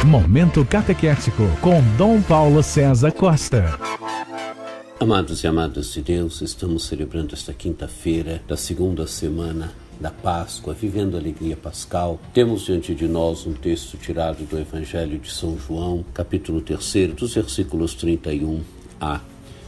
Momento Catequético com Dom Paulo César Costa. Amados e amadas de Deus, estamos celebrando esta quinta-feira da segunda semana da Páscoa, vivendo a alegria pascal. Temos diante de nós um texto tirado do Evangelho de São João, capítulo 3, dos versículos 31 a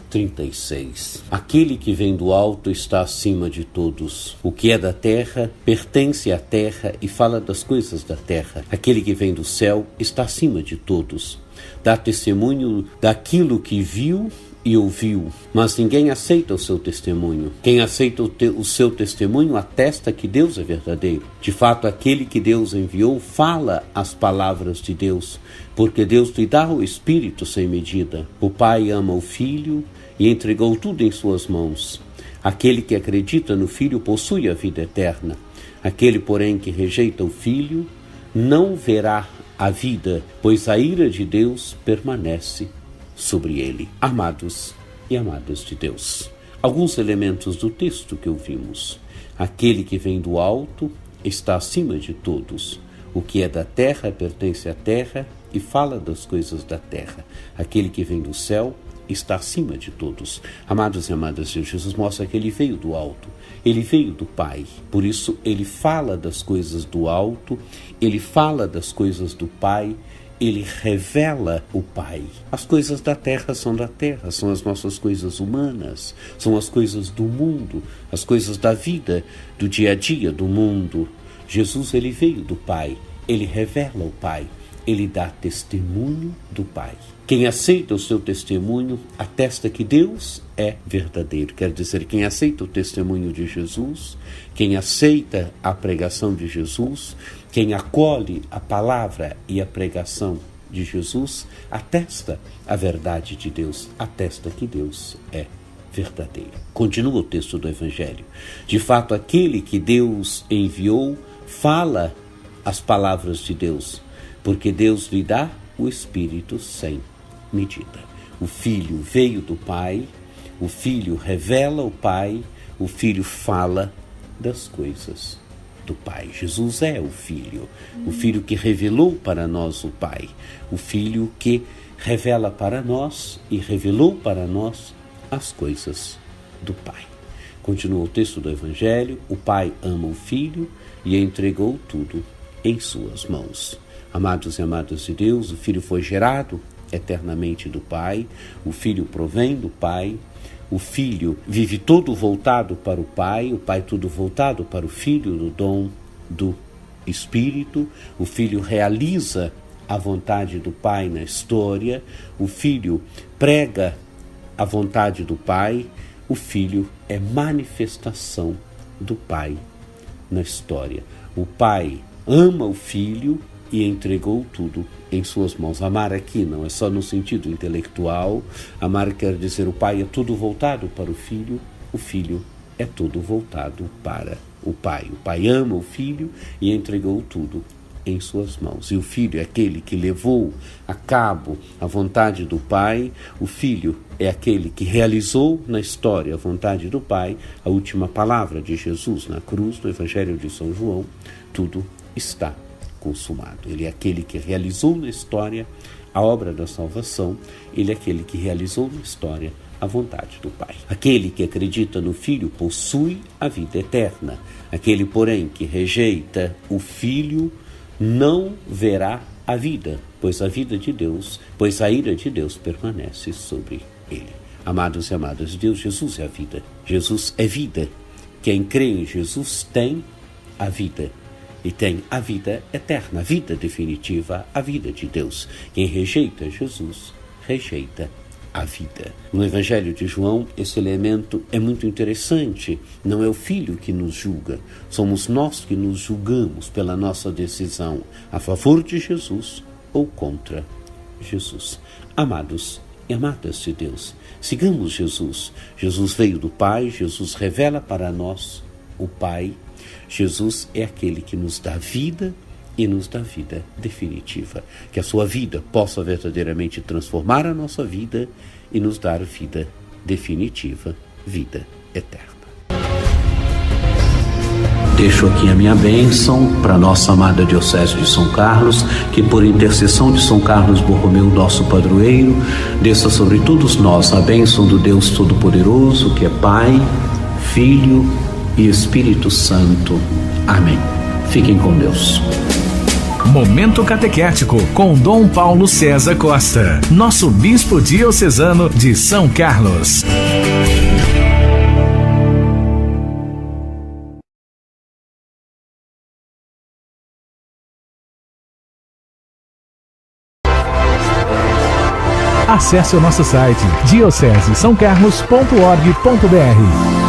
36. Aquele que vem do alto está acima de todos. O que é da terra pertence à terra e fala das coisas da terra. Aquele que vem do céu está acima de todos. Dá testemunho daquilo que viu e ouviu, mas ninguém aceita o seu testemunho. Quem aceita o seu testemunho atesta que Deus é verdadeiro. De fato, aquele que Deus enviou fala as palavras de Deus, porque Deus lhe dá o Espírito sem medida. O Pai ama o Filho e entregou tudo em suas mãos. Aquele que acredita no Filho possui a vida eterna. Aquele, porém, que rejeita o Filho não verá a vida, pois a ira de Deus permanece sobre ele. Amados e amadas de Deus, alguns elementos do texto que ouvimos. Aquele que vem do alto está acima de todos. O que é da terra pertence à terra e fala das coisas da terra. Aquele que vem do céu está acima de todos. Amados e amadas de Deus, Jesus mostra que ele veio do alto, ele veio do Pai, por isso ele fala das coisas do alto, ele fala das coisas do Pai, ele revela o Pai. As coisas da terra, são as nossas coisas humanas, são as coisas do mundo, as coisas da vida, do dia a dia do mundo. Jesus, ele veio do Pai, ele revela o Pai, ele dá testemunho do Pai. Quem aceita o seu testemunho atesta que Deus é verdadeiro. Quer dizer, quem aceita o testemunho de Jesus, quem aceita a pregação de Jesus, quem acolhe a palavra e a pregação de Jesus, atesta a verdade de Deus, atesta que Deus é verdadeiro. Continua o texto do Evangelho. De fato, aquele que Deus enviou fala as palavras de Deus, porque Deus lhe dá o Espírito sem medida. O Filho veio do Pai, o Filho revela o Pai, o Filho fala das coisas do Pai. Jesus é o Filho que revelou para nós o Pai, o Filho que revela para nós e revelou para nós as coisas do Pai. Continua o texto do Evangelho: o Pai ama o Filho e entregou tudo em suas mãos. Amados e amadas de Deus, o Filho foi gerado eternamente do Pai, o Filho provém do Pai, o Filho vive todo voltado para o Pai todo voltado para o Filho, no dom do Espírito. O Filho realiza a vontade do Pai na história, o Filho prega a vontade do Pai, o Filho é manifestação do Pai na história. O Pai ama o Filho e entregou tudo em suas mãos. Amar aqui não é só no sentido intelectual. Amar quer dizer o Pai é tudo voltado para o Filho é tudo voltado para o Pai. O Pai ama o Filho e entregou tudo em suas mãos. E o Filho é aquele que levou a cabo a vontade do Pai. O Filho é aquele que realizou na história a vontade do Pai. A última palavra de Jesus na cruz, no Evangelho de São João: tudo está consumado. Ele é aquele que realizou na história a obra da salvação, ele é aquele que realizou na história a vontade do Pai. Aquele que acredita no Filho possui a vida eterna. Aquele, porém, que rejeita o Filho não verá a vida, pois a ira de Deus permanece sobre ele. Amados e amadas de Deus, Jesus é a vida. Jesus é vida. Quem crê em Jesus tem a vida. E tem a vida eterna, a vida definitiva, a vida de Deus. Quem rejeita Jesus, rejeita a vida. No Evangelho de João, esse elemento é muito interessante. Não é o Filho que nos julga, somos nós que nos julgamos pela nossa decisão a favor de Jesus ou contra Jesus. Amados e amadas de Deus, sigamos Jesus. Jesus veio do Pai, Jesus revela para nós o Pai. Jesus é aquele que nos dá vida e nos dá vida definitiva. Que a sua vida possa verdadeiramente transformar a nossa vida e nos dar vida definitiva, vida eterna. Deixo aqui a minha bênção para nossa amada Diocese de São Carlos, que por intercessão de São Carlos Borromeu, nosso padroeiro, desça sobre todos nós a bênção do Deus Todo-Poderoso, que é Pai, Filho e Espírito Santo. Amém. Fiquem com Deus. Momento Catequético com Dom Paulo César Costa, nosso bispo diocesano de São Carlos. Acesse o nosso site diocesesaocarlos.org.br.